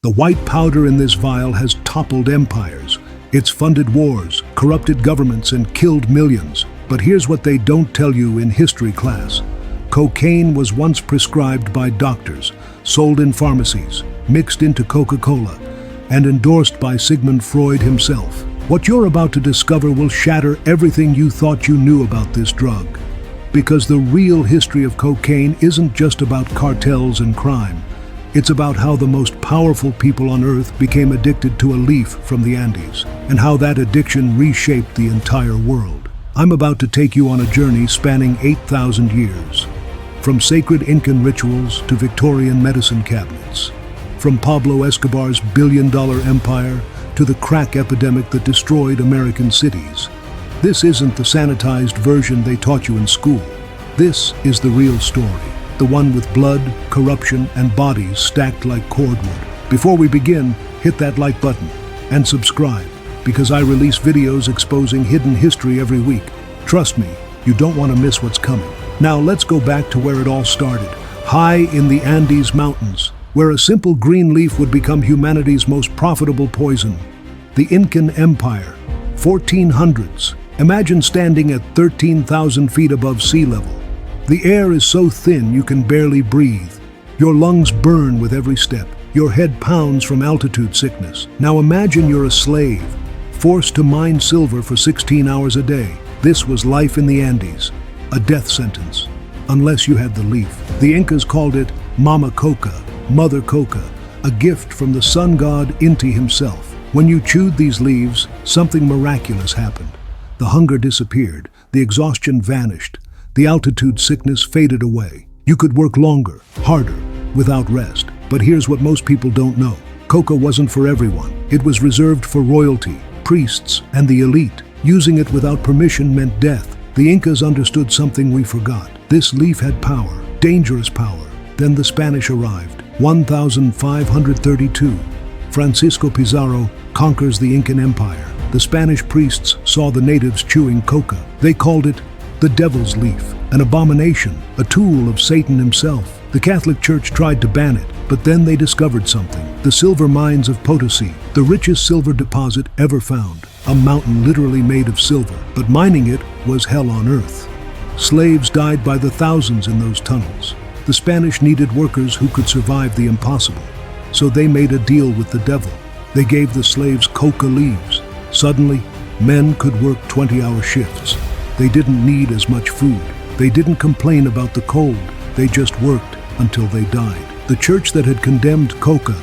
The white powder in this vial has toppled empires. It's funded wars, corrupted governments, and killed millions. But here's what they don't tell you in history class. Cocaine was once prescribed by doctors, sold in pharmacies, mixed into Coca-Cola, and endorsed by Sigmund Freud himself. What you're about to discover will shatter everything you thought you knew about this drug. Because the real history of cocaine isn't just about cartels and crime. It's about how the most powerful people on Earth became addicted to a leaf from the Andes, and how that addiction reshaped the entire world. I'm about to take you on a journey spanning 8,000 years. From sacred Incan rituals to Victorian medicine cabinets. From Pablo Escobar's billion-dollar empire to the crack epidemic that destroyed American cities. This isn't the sanitized version they taught you in school. This is the real story. The one with blood, corruption, and bodies stacked like cordwood. Before we begin, hit that like button and subscribe, because I release videos exposing hidden history every week. Trust me, you don't want to miss what's coming. Now let's go back to where it all started, high in the Andes Mountains, where a simple green leaf would become humanity's most profitable poison. The Incan Empire, 1400s. Imagine standing at 13,000 feet above sea level. The air is so thin you can barely breathe. Your lungs burn with every step. Your head pounds from altitude sickness. Now imagine you're a slave, forced to mine silver for 16 hours a day. This was life in the Andes, a death sentence, unless you had the leaf. The Incas called it Mama Coca, Mother Coca, a gift from the sun god Inti himself. When you chewed these leaves, something miraculous happened. The hunger disappeared, the exhaustion vanished, the altitude sickness faded away. You could work longer, harder, without rest. But here's what most people don't know. Coca wasn't for everyone. It was reserved for royalty, priests, and the elite. Using it without permission meant death. The Incas understood something we forgot. This leaf had power, dangerous power. Then the Spanish arrived. 1532. Francisco Pizarro conquers the Incan Empire. The Spanish priests saw the natives chewing coca. They called it the devil's leaf, an abomination, a tool of Satan himself. The Catholic Church tried to ban it, but then they discovered something. The silver mines of Potosi, the richest silver deposit ever found. A mountain literally made of silver, but mining it was hell on earth. Slaves died by the thousands in those tunnels. The Spanish needed workers who could survive the impossible. So they made a deal with the devil. They gave the slaves coca leaves. Suddenly, men could work 20-hour shifts. They didn't need as much food. They didn't complain about the cold. They just worked until they died. The church that had condemned coca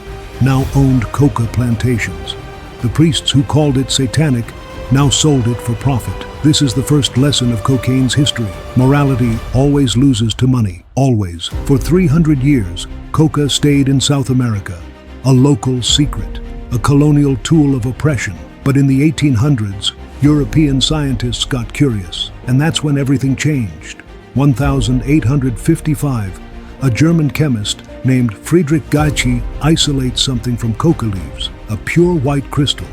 now owned coca plantations. The priests who called it satanic now sold it for profit. This is the first lesson of cocaine's history. Morality always loses to money. Always. For 300 years, coca stayed in South America. A local secret. A colonial tool of oppression. But in the 1800s, European scientists got curious, and that's when everything changed. 1855, a German chemist named Friedrich Geiche isolates something from coca leaves, a pure white crystal.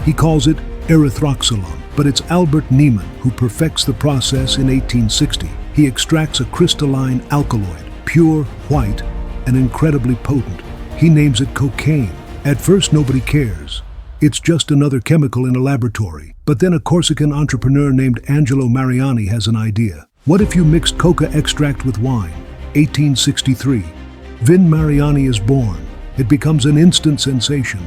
He calls it erythroxylon, but it's Albert Niemann who perfects the process in 1860. He extracts a crystalline alkaloid, pure white and incredibly potent. He names it cocaine. At first, nobody cares. It's just another chemical in a laboratory. But then a Corsican entrepreneur named Angelo Mariani has an idea. What if you mixed coca extract with wine? 1863. Vin Mariani is born. It becomes an instant sensation.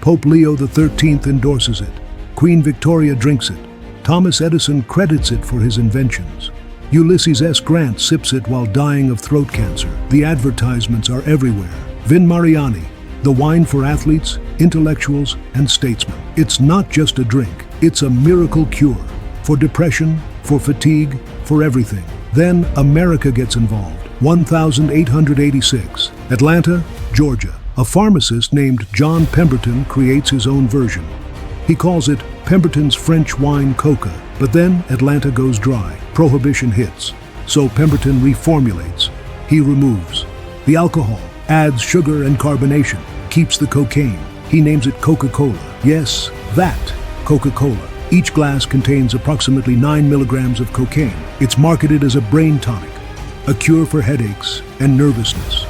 Pope Leo XIII endorses it. Queen Victoria drinks it. Thomas Edison credits it for his inventions. Ulysses S. Grant sips it while dying of throat cancer. The advertisements are everywhere. Vin Mariani, the wine for athletes, intellectuals, and statesmen. It's not just a drink. It's a miracle cure. For depression, for fatigue, for everything. Then America gets involved. 1886. Atlanta, Georgia. A pharmacist named John Pemberton creates his own version. He calls it Pemberton's French wine coca. But then Atlanta goes dry. Prohibition hits. So Pemberton reformulates. He removes the alcohol, adds sugar and carbonation, keeps the cocaine. He names it Coca-Cola. Yes, that Coca-Cola. Each glass contains approximately 9 milligrams of cocaine. It's marketed as a brain tonic, a cure for headaches and nervousness.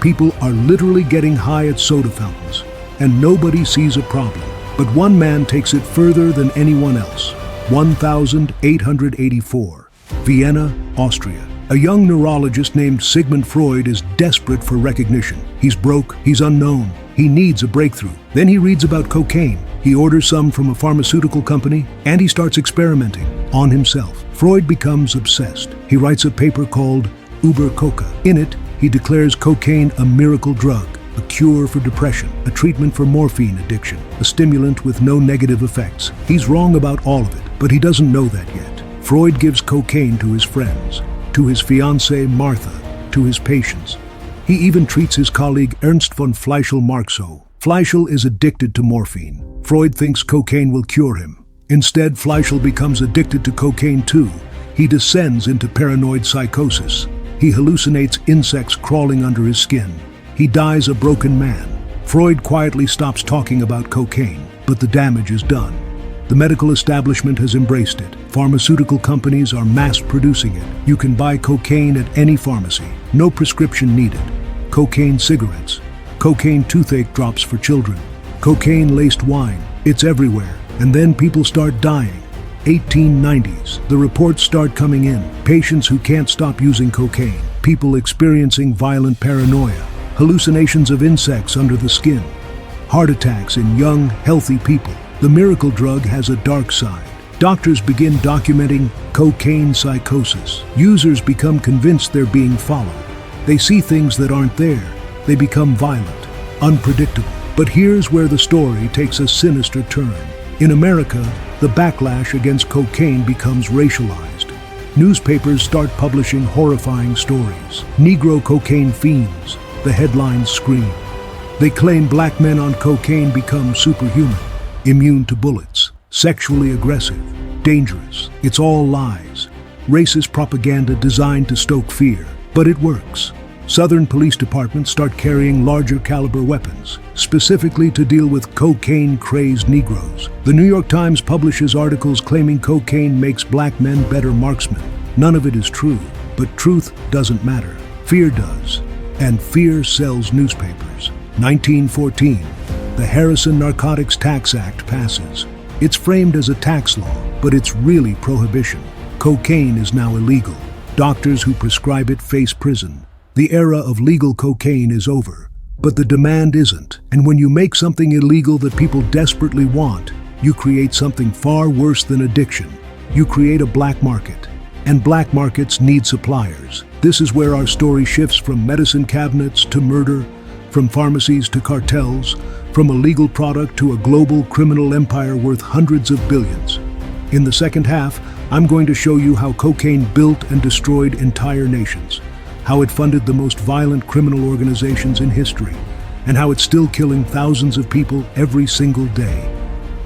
People are literally getting high at soda fountains. and nobody sees a problem. But one man takes it further than anyone else. 1884, Vienna, Austria. A young neurologist named Sigmund Freud is desperate for recognition. He's broke, he's unknown, he needs a breakthrough. Then he reads about cocaine. He orders some from a pharmaceutical company, and he starts experimenting on himself. Freud becomes obsessed. He writes a paper called Über Coca. In it, he declares cocaine a miracle drug, a cure for depression, a treatment for morphine addiction, a stimulant with no negative effects. He's wrong about all of it, but he doesn't know that yet. Freud gives cocaine to his friends, to his fiancée Martha, to his patients. He even treats his colleague Ernst von Fleischl-Marxow. Fleischl is addicted to morphine. Freud thinks cocaine will cure him. Instead, Fleischl becomes addicted to cocaine too. He descends into paranoid psychosis. He hallucinates insects crawling under his skin. He dies a broken man. Freud quietly stops talking about cocaine, but the damage is done. The medical establishment has embraced it. Pharmaceutical companies are mass-producing it. You can buy cocaine at any pharmacy. No prescription needed. Cocaine cigarettes. Cocaine toothache drops for children. Cocaine-laced wine. It's everywhere. And then people start dying. 1890s. The reports start coming in. Patients who can't stop using cocaine. People experiencing violent paranoia. Hallucinations of insects under the skin. Heart attacks in young, healthy people. The miracle drug has a dark side. Doctors begin documenting cocaine psychosis. Users become convinced they're being followed. They see things that aren't there. They become violent, unpredictable. But here's where the story takes a sinister turn. In America, the backlash against cocaine becomes racialized. Newspapers start publishing horrifying stories. Negro cocaine fiends, the headlines scream. They claim black men on cocaine become superhuman, immune to bullets, sexually aggressive, dangerous. It's all lies. Racist propaganda designed to stoke fear, but it works. Southern police departments start carrying larger caliber weapons, specifically to deal with cocaine-crazed Negroes. The New York Times publishes articles claiming cocaine makes black men better marksmen. None of it is true, but truth doesn't matter. Fear does, and fear sells newspapers. 1914, the Harrison Narcotics Tax Act passes. It's framed as a tax law, but it's really prohibition. Cocaine is now illegal. Doctors who prescribe it face prison. The era of legal cocaine is over, but the demand isn't. And when you make something illegal that people desperately want, you create something far worse than addiction. You create a black market, and black markets need suppliers. This is where our story shifts from medicine cabinets to murder, from pharmacies to cartels, from a legal product to a global criminal empire worth hundreds of billions. In the second half, I'm going to show you how cocaine built and destroyed entire nations, how it funded the most violent criminal organizations in history, and how it's still killing thousands of people every single day.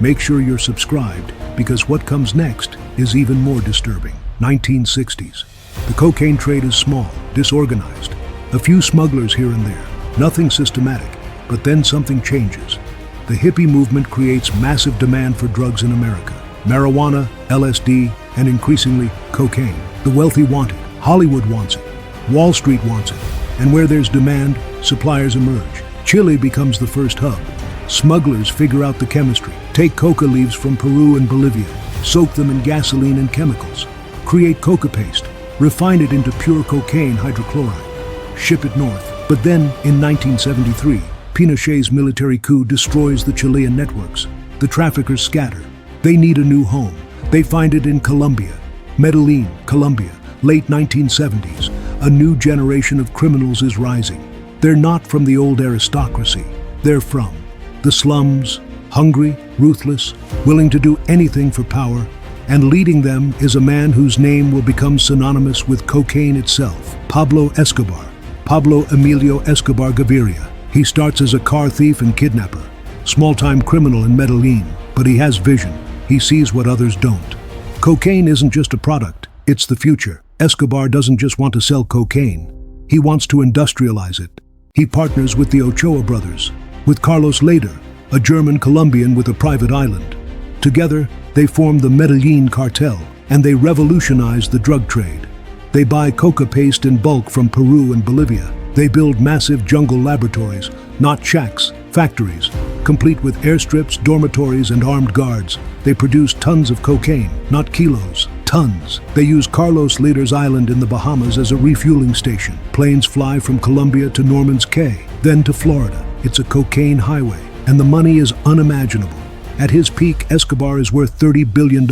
Make sure you're subscribed, because what comes next is even more disturbing. 1960s. The cocaine trade is small, disorganized. A few smugglers here and there. Nothing systematic. But then something changes. The hippie movement creates massive demand for drugs in America. Marijuana, LSD, and increasingly cocaine. The wealthy want it. Hollywood wants it. Wall Street wants it. And where there's demand, suppliers emerge. Chile becomes the first hub. Smugglers figure out the chemistry. Take coca leaves from Peru and Bolivia. Soak them in gasoline and chemicals. Create coca paste. Refine it into pure cocaine hydrochloride. Ship it north. But then, in 1973, Pinochet's military coup destroys the Chilean networks. The traffickers scatter. They need a new home. They find it in Colombia. Medellin, Colombia, late 1970s. A new generation of criminals is rising. They're not from the old aristocracy. They're from the slums, hungry, ruthless, willing to do anything for power, and leading them is a man whose name will become synonymous with cocaine itself, Pablo Escobar. Pablo Emilio Escobar Gaviria. He starts as a car thief and kidnapper, small-time criminal in Medellin, but he has vision. He sees what others don't. Cocaine isn't just a product, it's the future. Escobar doesn't just want to sell cocaine. He wants to industrialize it. He partners with the Ochoa brothers, with Carlos Leder, a German Colombian with a private island. Together, they form the Medellin cartel, and they revolutionize the drug trade. They buy coca paste in bulk from Peru and Bolivia. They build massive jungle laboratories, not shacks, factories. complete with airstrips, dormitories, and armed guards. They produce tons of cocaine, not kilos, tons. They use Carlos Leader's Island in the Bahamas as a refueling station. Planes fly from Colombia to Norman's Cay, then to Florida. It's a cocaine highway, and the money is unimaginable. At his peak, Escobar is worth $30 billion.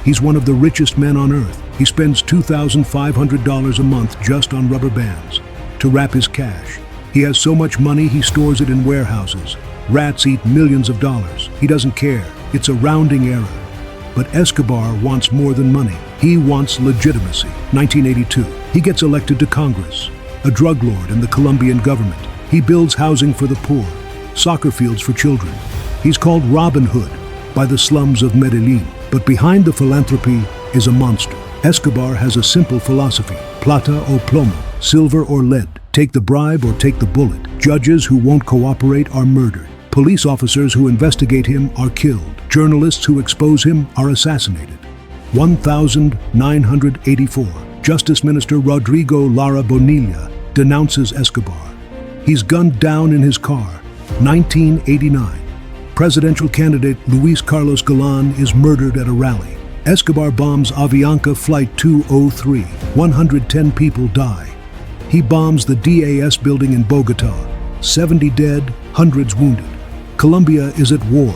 He's one of the richest men on earth. He spends $2,500 a month just on rubber bands to wrap his cash. He has so much money he stores it in warehouses. Rats eat millions of dollars. He doesn't care. It's a rounding error. But Escobar wants more than money. He wants legitimacy. 1982, he gets elected to Congress. A drug lord in the Colombian government. He builds housing for the poor, soccer fields for children. He's called Robin Hood by the slums of Medellin. But behind the philanthropy is a monster. Escobar has a simple philosophy: plata o plomo, silver or lead. Take the bribe or take the bullet. Judges who won't cooperate are murdered. Police officers who investigate him are killed. Journalists who expose him are assassinated. 1984, Justice Minister Rodrigo Lara Bonilla denounces Escobar. He's gunned down in his car. 1989, presidential candidate Luis Carlos Galan is murdered at a rally. Escobar bombs Avianca Flight 203. 110 people die. He bombs the DAS building in Bogota. 70 dead, hundreds wounded. Colombia is at war,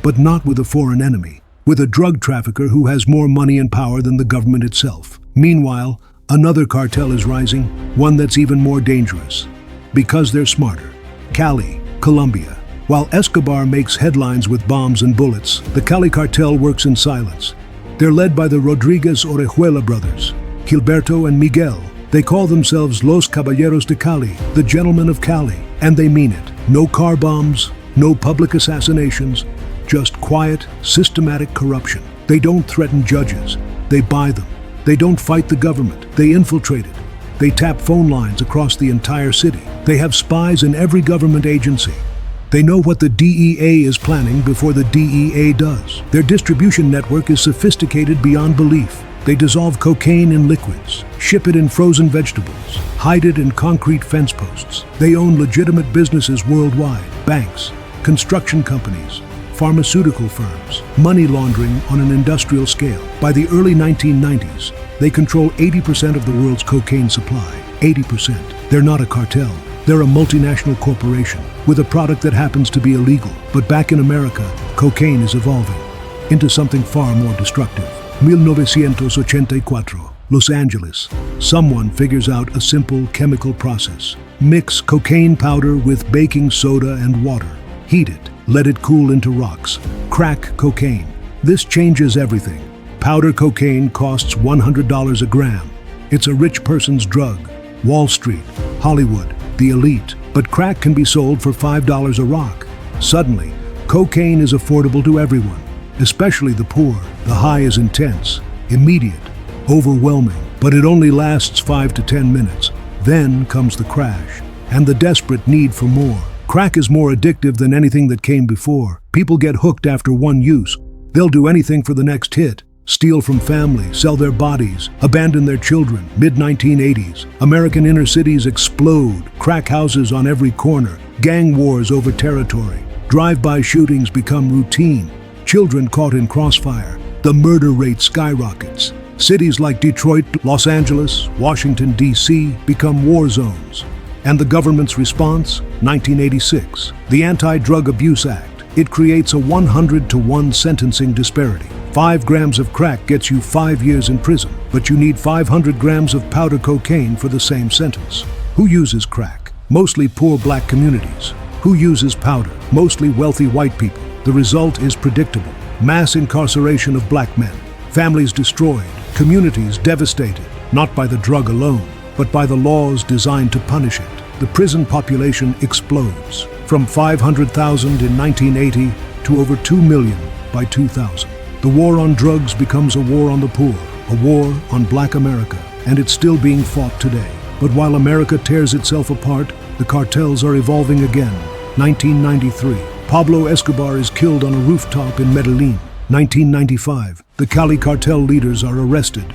but not with a foreign enemy, with a drug trafficker who has more money and power than the government itself. Meanwhile, another cartel is rising, one that's even more dangerous. Because they're smarter. Cali, Colombia. While Escobar makes headlines with bombs and bullets, the Cali cartel works in silence. They're led by the Rodriguez Orejuela brothers, Gilberto and Miguel. They call themselves Los Caballeros de Cali, the gentlemen of Cali, and they mean it. No car bombs, no public assassinations, just quiet, systematic corruption. They don't threaten judges, they buy them. They don't fight the government, they infiltrate it. They tap phone lines across the entire city. They have spies in every government agency. They know what the DEA is planning before the DEA does. Their distribution network is sophisticated beyond belief. They dissolve cocaine in liquids, ship it in frozen vegetables, hide it in concrete fence posts. They own legitimate businesses worldwide, banks, construction companies, pharmaceutical firms, money laundering on an industrial scale. By the early 1990s, they control 80% of the world's cocaine supply. 80%. They're not a cartel. They're a multinational corporation with a product that happens to be illegal. But back in America, cocaine is evolving into something far more destructive. 1984, Los Angeles. Someone figures out a simple chemical process. Mix cocaine powder with baking soda and water. Heat it. Let it cool into rocks. Crack cocaine. This changes everything. Powder cocaine costs $100 a gram. It's a rich person's drug. Wall Street, Hollywood, the elite. But crack can be sold for $5 a rock. Suddenly, cocaine is affordable to everyone, especially the poor. The high is intense, immediate, overwhelming, but it only lasts 5 to 10 minutes. Then comes the crash, and the desperate need for more. Crack is more addictive than anything that came before. People get hooked after one use. They'll do anything for the next hit. Steal from family, sell their bodies, abandon their children. Mid-1980s, American inner cities explode. Crack houses on every corner. Gang wars over territory. Drive-by shootings become routine. Children caught in crossfire. The murder rate skyrockets. Cities like Detroit, Los Angeles, Washington, D.C. become war zones. And the government's response? 1986. The Anti-Drug Abuse Act. It creates a 100-to-1 sentencing disparity. 5 grams of crack gets you 5 years in prison, but you need 500 grams of powder cocaine for the same sentence. Who uses crack? Mostly poor black communities. Who uses powder? Mostly wealthy white people. The result is predictable. Mass incarceration of black men. Families destroyed. Communities devastated. Not by the drug alone, but by the laws designed to punish it. The prison population explodes. From 500,000 in 1980 to over 2 million by 2000. The war on drugs becomes a war on the poor, a war on black America, and it's still being fought today. But while America tears itself apart, the cartels are evolving again. 1993, Pablo Escobar is killed on a rooftop in Medellin. 1995, the Cali cartel leaders are arrested.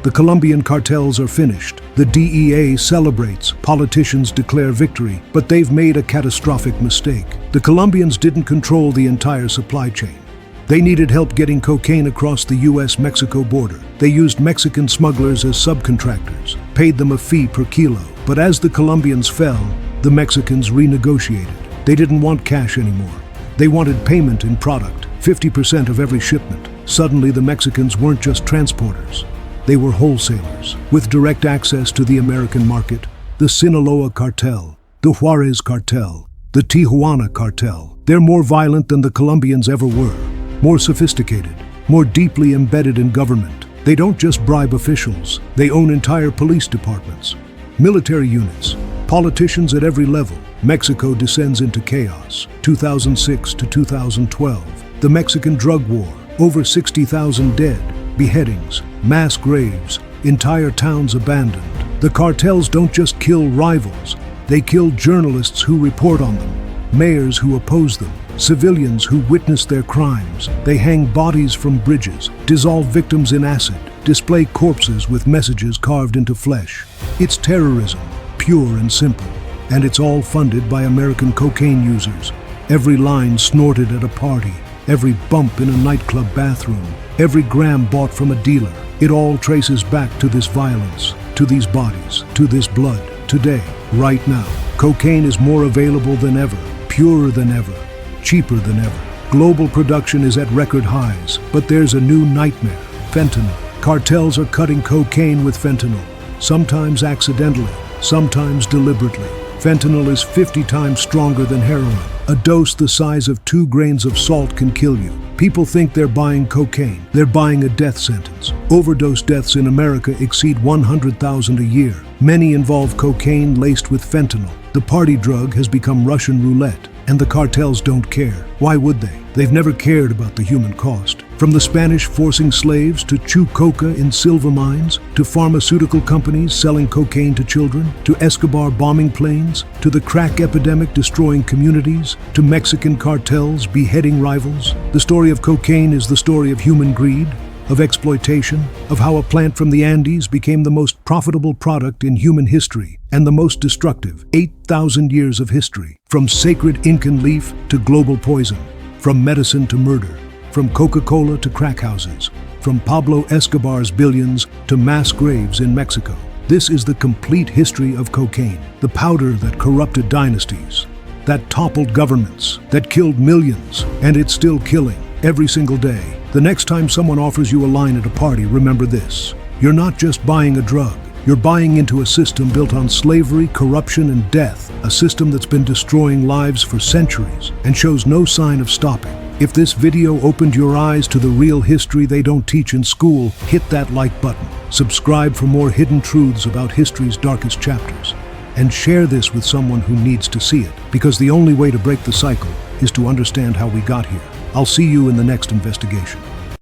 The Colombian cartels are finished. The DEA celebrates. Politicians declare victory. But they've made a catastrophic mistake. The Colombians didn't control the entire supply chain. They needed help getting cocaine across the US-Mexico border. They used Mexican smugglers as subcontractors, paid them a fee per kilo. But as the Colombians fell, the Mexicans renegotiated. They didn't want cash anymore. They wanted payment in product, 50% of every shipment. Suddenly, the Mexicans weren't just transporters. They were wholesalers, with direct access to the American market. The Sinaloa cartel, the Juarez cartel, the Tijuana cartel. They're more violent than the Colombians ever were. More sophisticated, more deeply embedded in government. They don't just bribe officials, they own entire police departments, military units, politicians at every level. Mexico descends into chaos. 2006 to 2012. The Mexican drug war, over 60,000 dead, beheadings, mass graves, entire towns abandoned. The cartels don't just kill rivals, they kill journalists who report on them, mayors who oppose them, civilians who witness their crimes. They hang bodies from bridges, dissolve victims in acid, display corpses with messages carved into flesh. It's terrorism, pure and simple. And it's all funded by American cocaine users. Every line snorted at a party, every bump in a nightclub bathroom, every gram bought from a dealer. It all traces back to this violence, to these bodies, to this blood. Today, right now, cocaine is more available than ever, purer than ever, cheaper than ever. Global production is at record highs, but there's a new nightmare: fentanyl. Cartels are cutting cocaine with fentanyl, sometimes accidentally, sometimes deliberately. Fentanyl is 50 times stronger than heroin. A dose the size of 2 grains of salt can kill you. People think they're buying cocaine. They're buying a death sentence. Overdose deaths in America exceed 100,000 a year. Many involve cocaine laced with fentanyl. The party drug has become Russian roulette, and the cartels don't care. Why would they? They've never cared about the human cost. From the Spanish forcing slaves to chew coca in silver mines, to pharmaceutical companies selling cocaine to children, to Escobar bombing planes, to the crack epidemic destroying communities, to Mexican cartels beheading rivals. The story of cocaine is the story of human greed, of exploitation, of how a plant from the Andes became the most profitable product in human history and the most destructive. 8,000 years of history, from sacred Incan leaf to global poison, from medicine to murder, from Coca-Cola to crack houses, from Pablo Escobar's billions to mass graves in Mexico. This is the complete history of cocaine, the powder that corrupted dynasties, that toppled governments, that killed millions, and it's still killing every single day. The next time someone offers you a line at a party, remember this: you're not just buying a drug, you're buying into a system built on slavery, corruption, and death, a system that's been destroying lives for centuries and shows no sign of stopping. If this video opened your eyes to the real history they don't teach in school, hit that like button, subscribe for more hidden truths about history's darkest chapters, and share this with someone who needs to see it, because the only way to break the cycle is to understand how we got here. I'll see you in the next investigation.